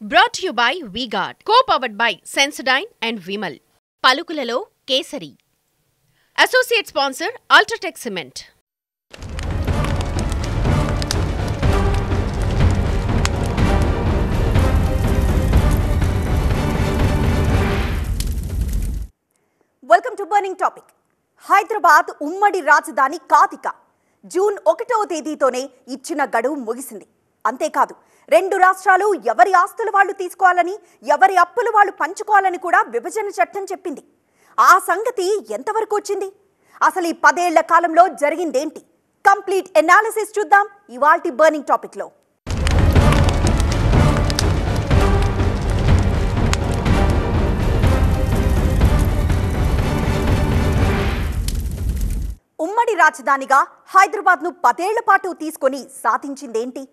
Brought to you by V-Guard, co-powered by Sensodyne and Vimal. పలుకులలో Kesari. Associate sponsor Ultratech Cement. Welcome to burning topic. Hyderabad ఉమ్మడి రాజధాని కాదిక June 1వ తేదీతోనే ఇచ్చిన గడువు ముగిసింది. అంతేకాదు, రెండు రాష్ట్రాలు ఎవరి ఆస్తులు వాళ్ళు తీసుకోవాలని, ఎవరి అప్పులు వాళ్ళు పంచుకోవాలని కూడా విభజన చట్టం చెప్పింది. ఆ సంగతి ఎంతవరకు వచ్చింది? అసలు ఈ 10 ఏళ్ల కాలంలో జరిగిందేంటి? కంప్లీట్ ఎనాలిసిస్ చూద్దాం ఇవాల్టి బర్నింగ్ టాపిక్ లో. ఉమ్మడి రాజధానిగా హైదరాబాద్ ను 10 ఏళ్ల పాటు తీసుకొని సాధించిందేంటి?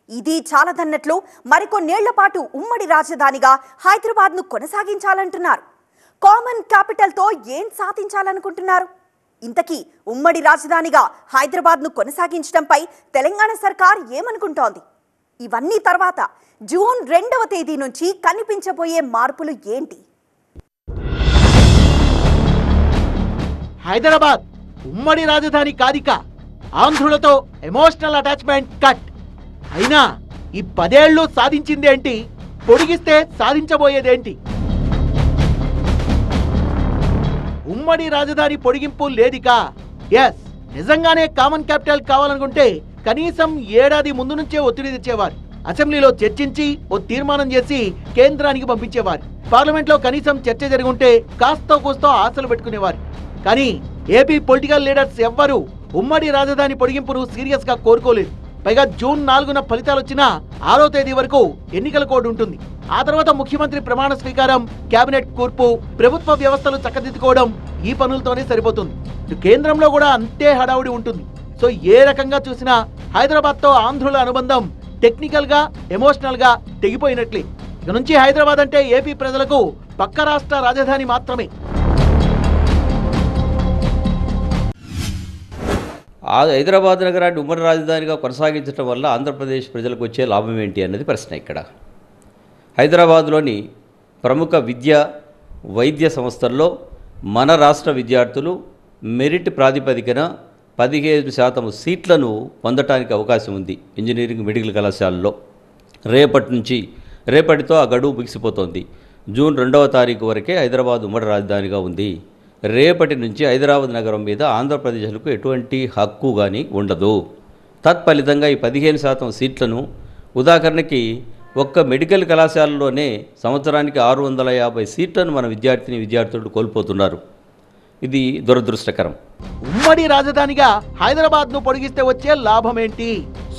ఇది చాలదన్నట్లు మరికొన్నేళ్ల పాటు ఉమ్మడి రాజధానిగా హైదరాబాద్ ను కొనసాగించాలంటున్నారు. కామన్ క్యాపిటల్ తో ఏం సాధించాలనుకుంటున్నారు? ఇంతకీ ఉమ్మడి రాజధానిగా హైదరాబాద్ ను కొనసాగించడంపై తెలంగాణ సర్కార్ ఏమనుకుంటోంది? ఇవన్నీ తర్వాత జూన్ 2వ తేదీ నుంచి కనిపించబోయే మార్పులు ఏంటి? హైదరాబాద్ ఉమ్మడి రాజధాని కాదిక ఆంధ్రులతో ఎమోషనల్ అటాచ్మెంట్ కట్ అయినా ఈ 10 ఏళ్ళు సాధించిందేంటి? పొడిగిస్తే సాధించబోయేదేంటి? ఉమ్మడి రాజధాని పొడిగింపు లేదిక. ఎస్, నిజంగానే కామన్ క్యాపిటల్ కావాలనుకుంటే కనీసం ఏడాది ముందు నుంచే ఒత్తిడి తెచ్చేవారు. అసెంబ్లీలో చర్చించి ఓ తీర్మానం చేసి కేంద్రానికి పంపించేవారు. పార్లమెంట్ లో కనీసం చర్చ జరుగుంటే కాస్తో కూస్తో ఆశలు పెట్టుకునేవారు. కానీ ఏపీ పొలిటికల్ లీడర్స్ ఎవ్వరూ ఉమ్మడి రాజధాని పొడిగింపును సీరియస్ గా కోరుకోలేదు. పైగా జూన్ 4న ఫలితాలు వచ్చినా 6వ తేదీ వరకు ఎన్నికల కోడ్ ఉంటుంది. ఆ తర్వాత ముఖ్యమంత్రి ప్రమాణ స్వీకారం, కేబినెట్ కూర్పు, ప్రభుత్వ వ్యవస్థలు చక్కదిద్దుకోవడం, ఈ పనులతోనే సరిపోతుంది. కేంద్రంలో కూడా అంతే హడావుడి ఉంటుంది. సో ఏ రకంగా చూసినా హైదరాబాద్ తో ఆంధ్రుల అనుబంధం టెక్నికల్ గా, ఎమోషనల్ గా తెగిపోయినట్లే. ఇక నుంచి హైదరాబాద్ అంటే ఏపీ ప్రజలకు పక్క రాష్ట్ర రాజధాని మాత్రమే. హైదరాబాద్ నగరాన్ని ఉమ్మడి రాజధానిగా కొనసాగించడం వల్ల ఆంధ్రప్రదేశ్ ప్రజలకు వచ్చే లాభం ఏంటి అన్నది ప్రశ్న. ఇక్కడ హైదరాబాద్లోని ప్రముఖ వైద్య సంస్థల్లో మన రాష్ట్ర విద్యార్థులు మెరిట్ ప్రాతిపదికన 15% సీట్లను పొందటానికి అవకాశం ఉంది ఇంజనీరింగ్ మెడికల్ కళాశాలలో. రేపటితో ఆ గడువు ముగిసిపోతోంది. జూన్ 2వ తారీఖు వరకే హైదరాబాద్ ఉమ్మడి రాజధానిగా ఉంది. రేపటి నుంచి హైదరాబాద్ నగరం మీద ఆంధ్రప్రదేశ్లకు ఎటువంటి హక్కు కానీ ఉండదు. తత్ఫలితంగా ఈ 15% సీట్లను, ఉదాహరణకి ఒక్క మెడికల్ కళాశాలలోనే సంవత్సరానికి 650 సీట్లను మన విద్యార్థులు కోల్పోతున్నారు. ఇది దురదృష్టకరం. ఉమ్మడి రాజధానిగా హైదరాబాద్ ను పొడిగిస్తే వచ్చే లాభం ఏంటి?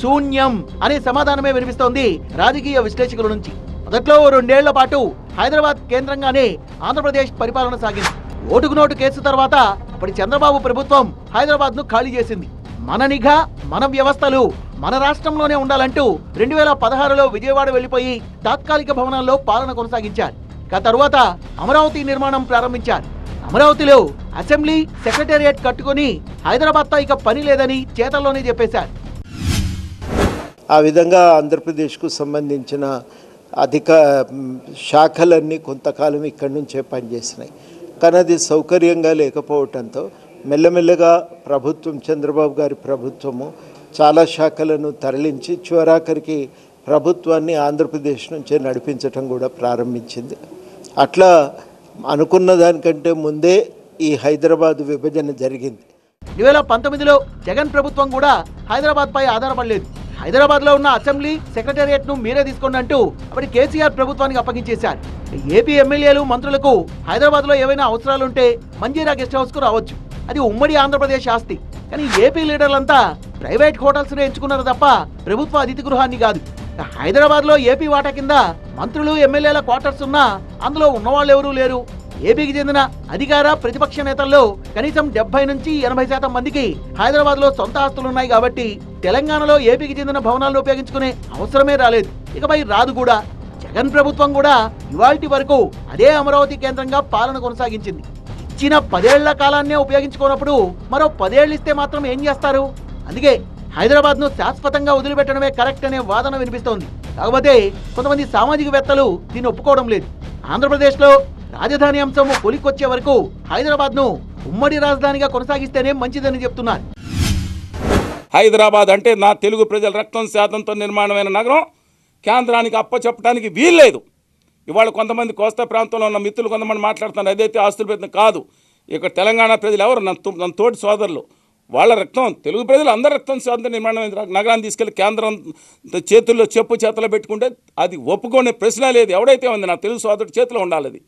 శూన్యం అనే సమాధానమే వినిపిస్తోంది రాజకీయ విశ్లేషకుల నుంచి. మొదట్లో 2 ఏళ్ల పాటు హైదరాబాద్ కేంద్రంగానే ఆంధ్రప్రదేశ్ పరిపాలన సాగింది. ఓటుకు నోటు కేసు తర్వాత అప్పటి చంద్రబాబు ప్రభుత్వం హైదరాబాద్ ను ఖాళీ చేసింది. మన నిఘా, మన వ్యవస్థలు మన రాష్ట్రంలోనే ఉండాలంటూ 2016లో విజయవాడ వెళ్లిపోయి తాత్కాలిక భవనాల్లో పాలన కొనసాగించారు. తరువాత అమరావతి నిర్మాణం ప్రారంభించారు. అమరావతిలో అసెంబ్లీ, సెక్రటేరియట్ కట్టుకుని హైదరాబాద్తో ఇక పని లేదని చేతల్లోనే చెప్పేశారు. ఆ విధంగా ఆంధ్రప్రదేశ్కు సంబంధించిన అధిక శాఖలన్నీ కొంతకాలం ఇక్కడి నుంచే పనిచేసినాయి. కానీ అది సౌకర్యంగా లేకపోవడంతో మెల్లమెల్లగా చంద్రబాబు గారి ప్రభుత్వము చాలా శాఖలను తరలించి చివరాఖరికి ప్రభుత్వాన్ని ఆంధ్రప్రదేశ్ నుంచే నడిపించటం కూడా ప్రారంభించింది. అట్లా అనుకున్న దానికంటే ముందే ఈ హైదరాబాద్ విభజన జరిగింది. 2019లో జగన్ ప్రభుత్వం కూడా హైదరాబాద్ పై ఆధారపడలేదు. హైదరాబాద్ లో ఉన్న అసెంబ్లీ, సెక్రటేరియట్ ను మీరే తీసుకోండి అంటూ అప్పటి కేసీఆర్ ప్రభుత్వానికి అప్పగించేశారు. ఏపీ ఎమ్మెల్యేలు, మంత్రులకు హైదరాబాద్ లో ఏవైనా అవసరాలుంటే మంజీరా గెస్ట్ హౌస్ కు రావచ్చు. అది ఉమ్మడి ఆంధ్రప్రదేశ్ ఆస్తి. కానీ ఏపీ లీడర్లంతా ప్రైవేట్ హోటల్స్ ను ఎంచుకున్నారు తప్ప ప్రభుత్వ అతిథి గృహాన్ని కాదు. హైదరాబాద్ లో ఏపీ వాటా కింద మంత్రులు, ఎమ్మెల్యేల క్వార్టర్స్ ఉన్నా అందులో ఉన్నవాళ్ళు ఎవరూ లేరు. ఏపీకి చెందిన అధికార, ప్రతిపక్ష నేతల్లో కనీసం 70 నుంచి 80% మందికి హైదరాబాద్ లో సొంత ఆస్తులున్నాయి. కాబట్టి తెలంగాణలో ఏపీకి చెందిన భవనాలను ఉపయోగించుకునే అవసరమే రాలేదు, ఇకపై రాదు కూడా. జగన్ ప్రభుత్వం కూడా ఇవాల్టి వరకు అదే అమరావతి కేంద్రంగా పాలన కొనసాగించింది. ఇచ్చిన 10 ఏళ్ల కాలాన్నే ఉపయోగించుకున్నప్పుడు మరో 10 ఏళ్ళు ఇస్తే మాత్రం ఏం చేస్తారు? అందుకే హైదరాబాద్ను శాశ్వతంగా వదిలిపెట్టడమే కరెక్ట్ అనే వాదన వినిపిస్తోంది. కాకపోతే కొంతమంది సామాజికవేత్తలు దీన్ని ఒప్పుకోవడం లేదు. ఆంధ్రప్రదేశ్లో రాజధాని అంశం కొలికొచ్చే వరకు హైదరాబాద్ను ఉమ్మడి రాజధానిగా కొనసాగిస్తేనే మంచిదని చెప్తున్నారు. హైదరాబాద్ అంటే నా తెలుగు ప్రజల రక్తం శాతంతో నిర్మాణమైన నగరం, కేంద్రానికి అప్పచెప్పడానికి వీల్లేదు. ఇవాళ కొంతమంది కోస్తా ప్రాంతంలో ఉన్న మిత్రులు కొంతమంది మాట్లాడుతున్నారు అదైతే ఆస్తుల ప్రయత్నం కాదు. ఇక్కడ తెలంగాణ ప్రజలు ఎవరు నన్ను తోటి సోదరులు, వాళ్ళ రక్తం తెలుగు ప్రజలు అందరి రక్తం శాతంతో నిర్మాణమైన నగరాన్ని తీసుకెళ్లి కేంద్రం చేతుల్లో చేతుల్లో పెట్టుకుంటే అది ఒప్పుకునే ప్రశ్న లేదు. ఎవడైతే ఉంది నా తెలుగు సోదరుడు చేతిలో ఉండాలి అది.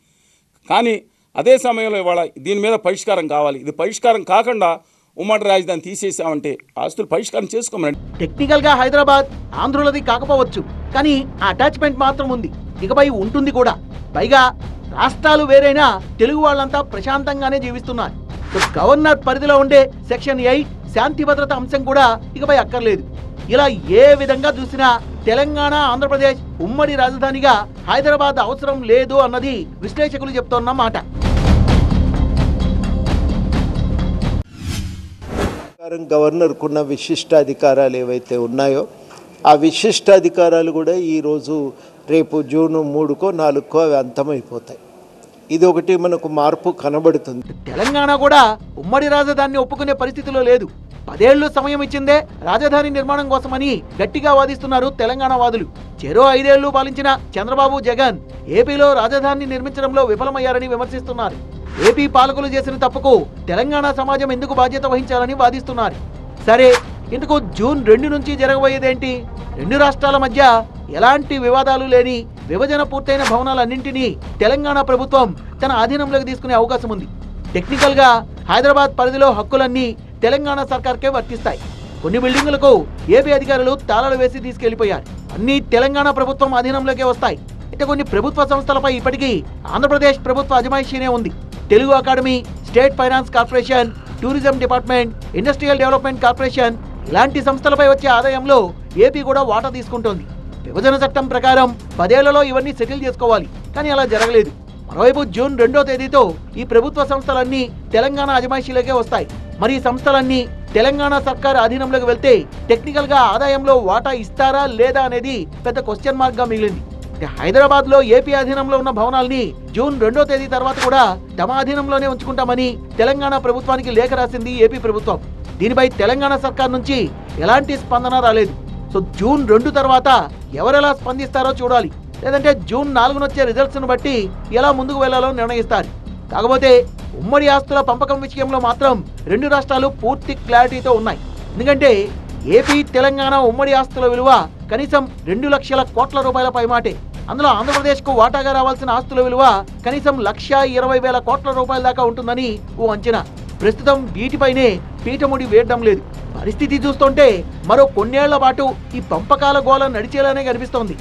కానీ అదే సమయంలో ఇవాళ దీని మీద పరిష్కారం కావాలి. ఇది పరిష్కారం కాకుండా ఉమ్మడి రాజధాని తీసేసామంటే ఆస్తులు పరిష్కారం చేసుకోమని. టెక్నికల్ గా హైదరాబాద్ ఆంధ్రులది కాకపోవచ్చు, కానీ ఆ అటాచ్మెంట్ మాత్రం ఉంది, ఇకపై ఉంటుంది కూడా. పైగా రాష్ట్రాలు వేరైనా తెలుగు వాళ్ళంతా ప్రశాంతంగానే జీవిస్తున్నారు. గవర్నర్ పరిధిలో ఉండే సెక్షన్ 8 శాంతి భద్రత అంశం కూడా ఇకపై అక్కర్లేదు. ఇలా ఏ విధంగా చూసినా తెలంగాణ ఆంధ్రప్రదేశ్ ఉమ్మడి రాజధానిగా హైదరాబాద్ అవసరం లేదు అన్నది విశ్లేషకులు చెప్తున్న మాట. గవర్నర్కున్న విశిష్టాధికారాలు ఏవైతే ఉన్నాయో ఆ విశిష్టాధికారాలు కూడా ఈరోజు రేపు జూన్ 3కో 4కో అవి అంతమైపోతాయి. ఇది ఒకటి మనకు మార్పు కనబడుతుంది. తెలంగాణ కూడా ఉమ్మడి రాజధానిని ఒప్పుకునే పరిస్థితిలో లేదు. 10 ఏళ్లు సమయం ఇచ్చిందే రాజధాని నిర్మాణం కోసమని గట్టిగా వాదిస్తున్నారు తెలంగాణ వాదులు. చెరో 5 ఏళ్లు పాలించిన చంద్రబాబు, జగన్ ఏపీలో రాజధానిని నిర్మించడంలో విఫలమయ్యారని విమర్శిస్తున్నారు. ఏపీ పాలకులు చేసిన తప్పుకు తెలంగాణ సమాజం ఎందుకు బాధ్యత వహించాలని వాదిస్తున్నారు. సరే, ఇందుకు జూన్ 2 నుంచి జరగబోయేదేంటి? 2 రాష్ట్రాల మధ్య ఎలాంటి వివాదాలు లేని విభజన పూర్తయిన భవనాలన్నింటినీ తెలంగాణ ప్రభుత్వం తన ఆధీనంలోకి తీసుకునే అవకాశం ఉంది. టెక్నికల్ గా హైదరాబాద్ పరిధిలో హక్కులన్నీ తెలంగాణ సర్కార్కే వర్తిస్తాయి. కొన్ని బిల్డింగులకు ఏపీ అధికారులు తాళాలు వేసి తీసుకెళ్లిపోయారు. అన్ని తెలంగాణ ప్రభుత్వం అధీనంలోకే వస్తాయి. అయితే కొన్ని ప్రభుత్వ సంస్థలపై ఇప్పటికీ ఆంధ్రప్రదేశ్ ప్రభుత్వ అజమాయిషీనే ఉంది. Telugu academy, state finance corporation, tourism department, industrial development corporation ఇలాంటి సంస్థలపై వచ్చే ఆదాయంలో ఏపీ కూడా వాటా తీసుకుంటోంది. విభజన చట్టం ప్రకారం 10 ఏళ్లలో ఇవన్నీ సెటిల్ చేసుకోవాలి, కానీ అలా జరగలేదు. మరోవైపు జూన్ 2వ తేదీతో ఈ ప్రభుత్వ సంస్థలన్నీ తెలంగాణ అజమాయిషీలోకే వస్తాయి. మరి ఈ సంస్థలన్నీ తెలంగాణ సర్కార్ అధీనంలోకి వెళ్తే టెక్నికల్ గా ఆదాయంలో వాటా ఇస్తారా లేదా అనేది పెద్ద క్వశ్చన్ మార్క్ గా మిగిలింది. హైదరాబాద్ లో ఏపీ అధీనంలో ఉన్న భవనాల్ని జూన్ 2వ తేదీ తర్వాత కూడా తమ అధీనంలోనే ఉంచుకుంటామని తెలంగాణ ప్రభుత్వానికి లేఖ రాసింది ఏపీ ప్రభుత్వం. దీనిపై తెలంగాణ సర్కార్ నుంచి ఎలాంటి స్పందన రాలేదు. సో జూన్ 2 తర్వాత ఎవరెలా స్పందిస్తారో చూడాలి. లేదంటే జూన్ 4న వచ్చే రిజల్ట్స్ ను బట్టి ఎలా ముందుకు వెళ్లాలో నిర్ణయిస్తారు. కాకపోతే ఉమ్మడి ఆస్తుల పంపకం విషయంలో మాత్రం 2 రాష్ట్రాలు పూర్తి క్లారిటీతో ఉన్నాయి. ఎందుకంటే ఏపీ, తెలంగాణ ఉమ్మడి ఆస్తుల విలువ కనీసం 2 లక్షల కోట్ల రూపాయల పైమాటే. అందులో ఆంధ్రప్రదేశ్కు వాటాగా రావాల్సిన ఆస్తుల విలువ కనీసం 1,20,000 కోట్ల రూపాయల దాకా ఉంటుందని ఓ అంచనా. ప్రస్తుతం వీటిపైనే పీఠముడి వేయడం లేదు. పరిస్థితి చూస్తుంటే మరో కొన్నేళ్ల పాటు ఈ పంపకాల గోళ నడిచేలానే కనిపిస్తోంది.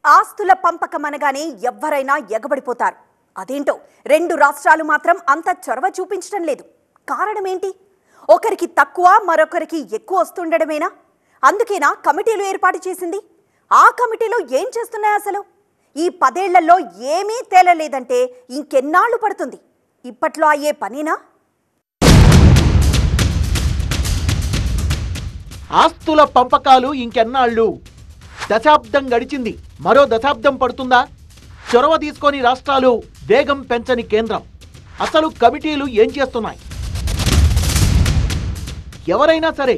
ఆస్తుల పంపకం అనగానే ఎవ్వరైనా ఎగబడిపోతారు. అదేంటో 2 రాష్ట్రాలు మాత్రం అంత చొరవ చూపించడం లేదు. కారణం ఏంటి? ఒకరికి తక్కువ, మరొకరికి ఎక్కువ వస్తుండడమేనా? అందుకేనా కమిటీలు ఏర్పాటు చేసింది? ఆ కమిటీలో ఏం చేస్తున్నాయి అసలు? ఈ 10 ఏళ్లలో ఏమీ తేలలేదంటే ఇంకెన్నాళ్లు పడుతుంది? ఇప్పట్లో అయ్యే పనేనా? ఆస్తుల పంపకాలు ఇంకెన్నాళ్ళు? దశాబ్దం గడిచింది, మరో దశాబ్దం పడుతుందా? చొరవ తీసుకొని రాష్ట్రాలు, వేగం పెంచని కేంద్రం. అసలు కమిటీలు ఏం చేస్తున్నాయి? ఎవరైనా సరే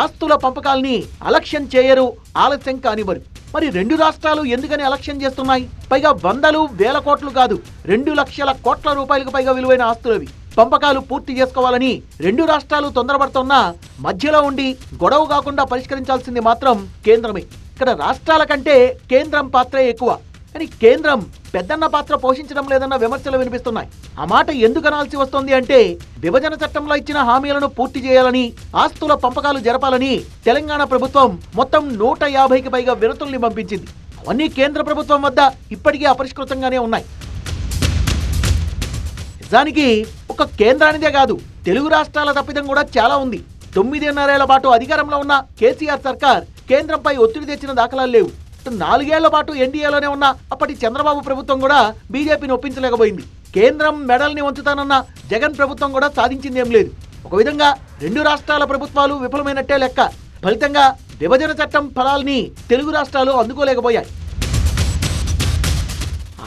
ఆస్తుల పంపకాల్ని అలక్ష్యం చేయరు, ఆలస్యం కానివ్వరు. మరి 2 రాష్ట్రాలు ఎందుకని అలక్ష్యం చేస్తున్నాయి? పైగా వందలు, వేల కోట్లు కాదు, 2 లక్షల కోట్ల రూపాయలకు పైగా విలువైన ఆస్తులవి. పంపకాలు పూర్తి చేసుకోవాలని 2 రాష్ట్రాలు తొందరపడుతున్నా మధ్యలో ఉండి గొడవ కాకుండా పరిష్కరించాల్సింది మాత్రం కేంద్రమే. ఇక్కడ రాష్ట్రాల కంటే కేంద్రం పాత్రే ఎక్కువ. కానీ కేంద్రం పెద్దన్న పాత్ర పోషించడం లేదన్న విమర్శలు వినిపిస్తున్నాయి. ఆ మాట ఎందుకు అనాల్సి వస్తుంది అంటే విభజన చట్టంలో ఇచ్చిన హామీలను పూర్తి చేయాలని, ఆస్తుల పంపకాలు జరపాలని తెలంగాణ ప్రభుత్వం మొత్తం 150కి పైగా వినతుల్ని పంపించింది. అవన్నీ కేంద్ర ప్రభుత్వం వద్ద ఇప్పటికీ అపరిష్కృతంగానే ఉన్నాయి. నిజానికి ఒక కేంద్రానిదే కాదు, తెలుగు రాష్ట్రాల తప్పిదం కూడా చాలా ఉంది. 9.5 ఏళ్ల పాటు అధికారంలో ఉన్న కేసీఆర్ సర్కార్ కేంద్రంపై ఒత్తిడి తెచ్చిన దాఖలాలు లేవు. 4 ఏళ్ల పాటు ఎన్డీఏలోనే ఉన్న అప్పటి చంద్రబాబు ప్రభుత్వం కూడా బీజేపీని ఒప్పించలేకపోయింది. కేంద్రం మెడల్ని ఉంచుతానన్న జగన్ ప్రభుత్వం కూడా సాధించిందేం లేదు. ఒక విధంగా 2 రాష్ట్రాల ప్రభుత్వాలు విఫలమైనట్టే లెక్క. ఫలితంగా విభజన చట్టం ఫలాల్ని తెలుగు రాష్ట్రాలు అందుకోలేకపోయాయి.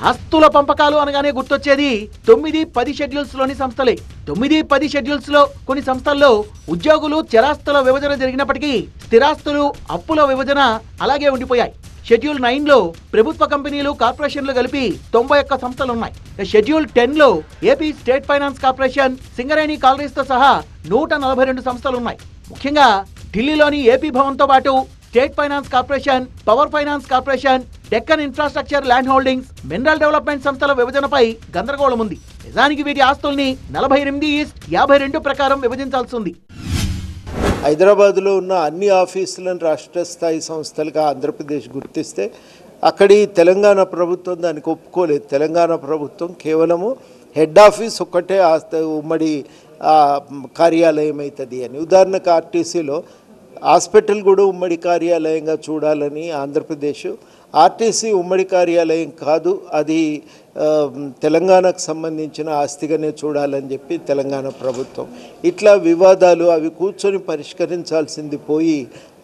ఆస్తుల పంపకాలు అనగానే గుర్తొచ్చేది 9-10 షెడ్యూల్స్లోని సంస్థలే. 9-10 షెడ్యూల్స్లో కొన్ని సంస్థల్లో ఉద్యోగులు చరాస్తుల విభజన జరిగినప్పటికీ స్థిరాస్తులు, అప్పుల విభజన అలాగే ఉండిపోయాయి. షెడ్యూల్ 9లో ప్రభుత్వ కంపెనీలు, కార్పొరేషన్లు కలిపి 91 సంస్థలున్నాయి. షెడ్యూల్ 10లో AP state finance corporation, Singareni కాలరీస్తో సహా 142 సంస్థలున్నాయి. ముఖ్యంగా ఢిల్లీలోని ఏపీ భవన్తో పాటు state finance corporation, power finance corporation, Deccan infrastructure land holdings, mineral development సంస్థల విభజనపై గందరగోళం ఉంది. నిజానికి వీటి ఆస్తుల్ని 48:52 ప్రకారం విభజించాల్సి ఉంది. హైదరాబాద్లో ఉన్న అన్ని ఆఫీసులను రాష్ట్ర స్థాయి సంస్థలుగా ఆంధ్రప్రదేశ్ గుర్తిస్తే అక్కడి తెలంగాణ ప్రభుత్వం దానికి ఒప్పుకోలేదు. తెలంగాణ ప్రభుత్వం కేవలము హెడ్ ఆఫీస్ ఒక్కటే ఉమ్మడి కార్యాలయం అవుతుంది అని. ఉదాహరణకు ఆర్టీసీలో హాస్పిటల్ కూడా ఉమ్మడి కార్యాలయంగా చూడాలని ఆంధ్రప్రదేశ్, ఆర్టీసీ ఉమ్మడి కార్యాలయం కాదు, అది తెలంగాణకు సంబంధించిన ఆస్తిగానే చూడాలని చెప్పి తెలంగాణ ప్రభుత్వం. ఇట్లా వివాదాలు అవి కూర్చొని పరిష్కరించాల్సింది పోయి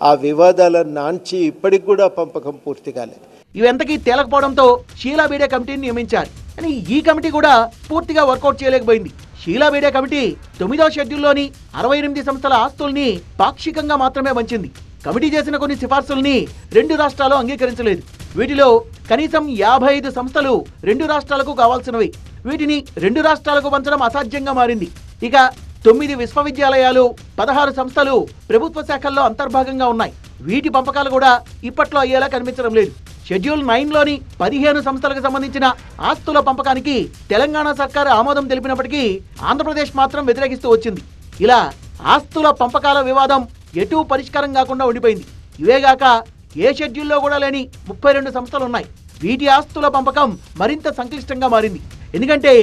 ఆ వివాదాలను నాంచి ఇప్పటికి కూడా పంపకం పూర్తి కాలేదు. ఇవంతకీ తేలకపోవడంతో షీలా బీడే కమిటీని నియమించారు. కానీ ఈ కమిటీ కూడా పూర్తిగా వర్కౌట్ చేయలేకపోయింది. షీలా బీడే కమిటీ 9వ షెడ్యూల్లోని 68 సంస్థల ఆస్తుల్ని పాక్షికంగా మాత్రమే పంచింది. కమిటీ చేసిన కొన్ని సిఫార్సుల్ని 2 రాష్ట్రాలు అంగీకరించలేదు. వీటిలో కనీసం 55 సంస్థలు 2 రాష్ట్రాలకు కావాల్సినవి. వీటిని 2 రాష్ట్రాలకు పంచడం అసాధ్యంగా మారింది. ఇక 9 విశ్వవిద్యాలయాలు, 16 సంస్థలు ప్రభుత్వ శాఖల్లో అంతర్భాగంగా ఉన్నాయి. వీటి పంపకాలు కూడా ఇప్పట్లో అయ్యేలా కనిపించడం లేదు. షెడ్యూల్ 9లోని 15 సంస్థలకు సంబంధించిన ఆస్తుల పంపకానికి తెలంగాణ సర్కారు ఆమోదం తెలిపినప్పటికీ ఆంధ్రప్రదేశ్ మాత్రం వ్యతిరేకిస్తూ వచ్చింది. ఇలా ఆస్తుల పంపకాల వివాదం ఎటూ పరిష్కారం కాకుండా ఉండిపోయింది. ఇవేగాక ఏ షెడ్యూల్లో కూడా లేని 32 సంస్థలు ఉన్నాయి. వీటి ఆస్తుల పంపకం మరింత సంక్లిష్టంగా మారింది. ఎందుకంటే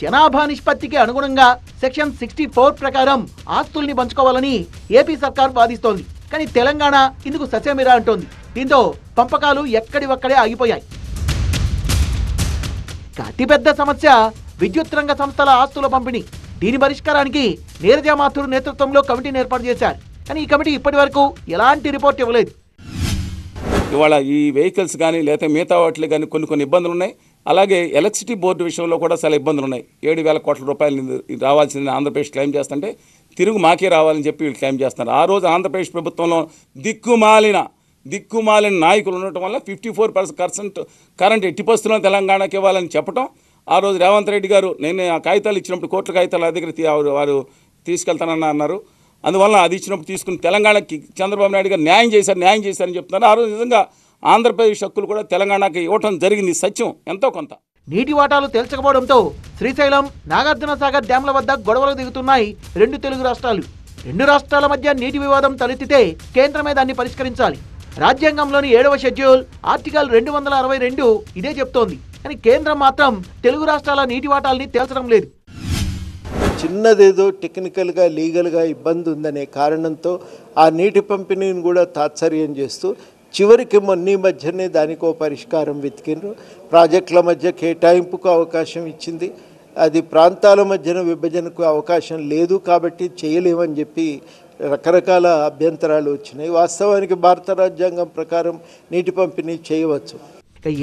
జనాభా నిష్పత్తికి అనుగుణంగా సెక్షన్ 64 ప్రకారం ఆస్తుల్ని పంచుకోవాలని ఏపీ సర్కార్ వాదిస్తోంది. కానీ తెలంగాణ ఇందుకు ససేమిరా అంటోంది. దీంతో పంపకాలు ఎక్కడివక్కడే ఆగిపోయాయి. అతిపెద్ద సమస్య విద్యుత్ రంగ సంస్థల ఆస్తుల పంపిణీ. దీని పరిష్కారానికి నీరజ మాథుర్ నేతృత్వంలో కమిటీని ఏర్పాటు చేశారు. కానీ ఈ కమిటీ ఇప్పటి వరకు ఎలాంటి రిపోర్ట్ ఇవ్వలేదు. ఇవాళ ఈ వెహికల్స్ కానీ లేకపోతే మిగతా వాటిలో కానీ కొన్ని ఇబ్బందులు ఉన్నాయి. అలాగే ఎలక్ట్రిసిటీ బోర్డు విషయంలో కూడా చాలా ఇబ్బందులు ఉన్నాయి. 7,000 కోట్ల రూపాయలు రావాల్సింది ఆంధ్రప్రదేశ్ క్లెయిమ్ చేస్తుంటే తిరుగు మాకే రావాలని చెప్పి వీళ్ళు క్లెయిమ్ చేస్తున్నారు. ఆ రోజు ఆంధ్రప్రదేశ్ ప్రభుత్వంలో దిక్కుమాలిన నాయకులు ఉండటం వల్ల 54% కరెంట్ ఎట్టి పరిస్థితుల్లో తెలంగాణకి ఇవ్వాలని చెప్పడం. ఆ రోజు రేవంత్ రెడ్డి గారు నేను ఆ కాగితాలు ఇచ్చినప్పుడు కోట్ల కాగితాలు దగ్గర వారు తీసుకెళ్తానని అన్నారు. అందువల్ల అది ఇచ్చినప్పుడు తీసుకుని తెలంగాణకి చంద్రబాబు నాయుడు గారు న్యాయం చేశారని చెప్తున్నారు. ఆ రోజు నిజంగా ఆంధ్రప్రదేశ్ హక్కులు కూడా తెలంగాణకి ఇవ్వటం జరిగింది. సత్యం ఎంతో కొంత. నీటి వాటాలు తేల్చకపోవడంతో శ్రీశైలం, నాగార్జున సాగర్ డ్యాంల వద్ద గొడవలు దిగుతున్నాయి 2 తెలుగు రాష్ట్రాలు. 2 రాష్ట్రాల మధ్య నీటి వివాదం తలెత్తితే కేంద్రమే దాన్ని పరిష్కరించాలి. రాజ్యాంగంలోని 7వ షెడ్యూల్ ఆర్టికల్ 262 ఇదే చెప్తోంది. కానీ కేంద్రం మాత్రం తెలుగు రాష్ట్రాల నీటి వాటాల్ని తేల్చడం లేదు. చిన్నదేదో టెక్నికల్గా లీగల్గా ఇబ్బంది ఉందనే కారణంతో ఆ నీటి పంపిణీని కూడా తాత్సర్యం చేస్తూ చివరికి మొన్న మధ్యనే దానికో పరిష్కారం వెతికిండ్రు. ప్రాజెక్టుల మధ్య కేటాయింపుకు అవకాశం ఇచ్చింది. అది ప్రాంతాల మధ్యన విభజనకు అవకాశం లేదు కాబట్టి చేయలేమని చెప్పి రకరకాల అభ్యంతరాలు వచ్చినాయి. వాస్తవానికి భారత రాజ్యాంగం ప్రకారం నీటి పంపిణీ చేయవచ్చు.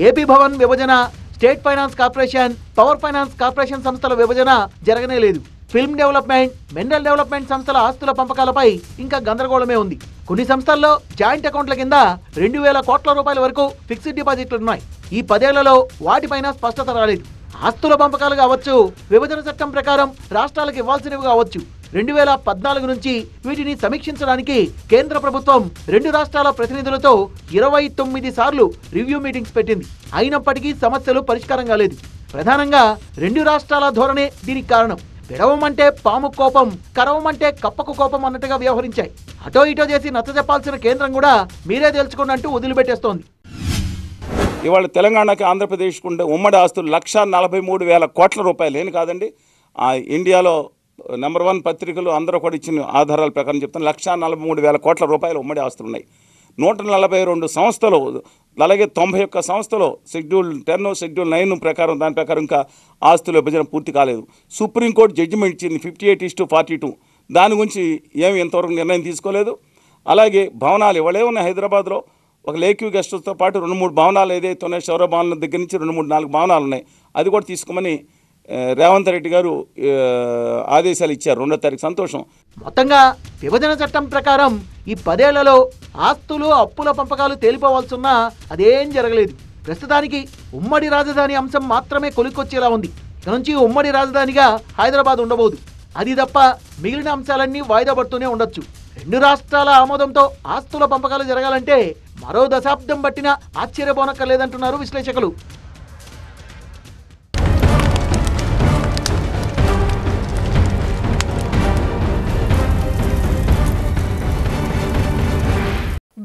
ఏపీ భవన్ విభజన, state finance corporation, power finance corporation సంస్థల విభజన జరగనే లేదు. ఫిల్మ్ డెవలప్మెంట్, మినరల్ డెవలప్మెంట్ సంస్థల ఆస్తుల పంపకాలపై ఇంకా గందరగోళమే ఉంది. కొన్ని సంస్థల్లో జాయింట్ అకౌంట్ల కింద 2,000 కోట్ల రూపాయల వరకు ఫిక్స్డ్ డిపాజిట్లు ఉన్నాయి. ఈ 10 ఏళ్లలో వాటిపైన స్పష్టత రాలేదు. ఆస్తుల పంపకాలు కావచ్చు, విభజన చట్టం ప్రకారం రాష్ట్రాలకు ఇవ్వాల్సినవి కావచ్చు, 2014 నుంచి వీటిని సమీక్షించడానికి కేంద్ర ప్రభుత్వం 2 రాష్ట్రాల ప్రతినిధులతో 29 సార్లు రివ్యూ మీటింగ్స్ పెట్టింది. అయినప్పటికీ సమస్యలు పరిష్కారం కాలేదు. ప్రధానంగా 2 రాష్ట్రాల ధోరణే దీనికి కారణం. విడవమంటే పాము కోపం, కరవమంటే కప్పకు కోపం అన్నట్టుగా వ్యవహరించాయి. అటో ఇటో చేసి నచ్చజెప్పాల్సిన కేంద్రం కూడా మీరే తెలుసుకోండి అంటూ వదిలిపెట్టేస్తోంది. ఇవాళ తెలంగాణకి ఆంధ్రప్రదేశ్కు ఉండే ఉమ్మడి ఆస్తులు 1,43,000 కోట్ల రూపాయలు. ఏం కాదండి, ఇండియాలో నెంబర్ 1 పత్రికలు అందరూ కూడా ఇచ్చిన ఆధారాల ప్రకారం చెప్తాను 1,43,000 కోట్ల రూపాయలు ఉమ్మడి ఆస్తులు ఉన్నాయి. 142 సంస్థలు, అలాగే 91 సంస్థలు షెడ్యూల్ 10, షెడ్యూల్ 9 ప్రకారం దాని ప్రకారం ఇంకా ఆస్తుల విభజన పూర్తి కాలేదు. సుప్రీంకోర్టు జడ్జిమెంట్ ఇచ్చింది 58:42. దాని గురించి ఏమి ఇంతవరకు నిర్ణయం తీసుకోలేదు. అలాగే భవనాలు ఇవాళే ఉన్నాయి హైదరాబాద్లో, ఒక లేక్యూ గెస్ట్ హౌస్తో పాటు 2-3 భవనాలు ఏదైతే ఉన్నాయి, శౌర్య భవనాల దగ్గర నుంచి 2-3-4 భవనాలు ఉన్నాయి. అది కూడా తీసుకోమని రేవంత్ రెడ్డి గారు ఆదేశాలు ఇచ్చారు 2వ తారీఖు. సంతోషం. మొత్తంగా విభజన చట్టం ప్రకారం ఈ 10 ఏళ్లలో ఆస్తులు అప్పుల పంపకాలు తేలిపోవాల్సున్నా అదేం జరగలేదు. ప్రస్తుతానికి ఉమ్మడి రాజధాని అంశం మాత్రమే కొలిక్కొచ్చేలా ఉంది. ఇక నుంచి ఉమ్మడి రాజధానిగా హైదరాబాద్ ఉండబోదు. అది తప్ప మిగిలిన అంశాలన్నీ వాయిదా పడుతూనే ఉండొచ్చు. 2 రాష్ట్రాల ఆమోదంతో ఆస్తుల పంపకాలు జరగాలంటే మరో దశాబ్దం పట్టినా ఆశ్చర్యపోనక్కర్లేదంటున్నారు విశ్లేషకులు.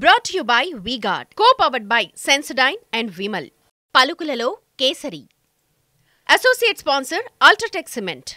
Brought to you by V-Guard, co-powered by Sensodyne and Vimal. పలుకులలో Kesari. Associate sponsor Ultratech Cement.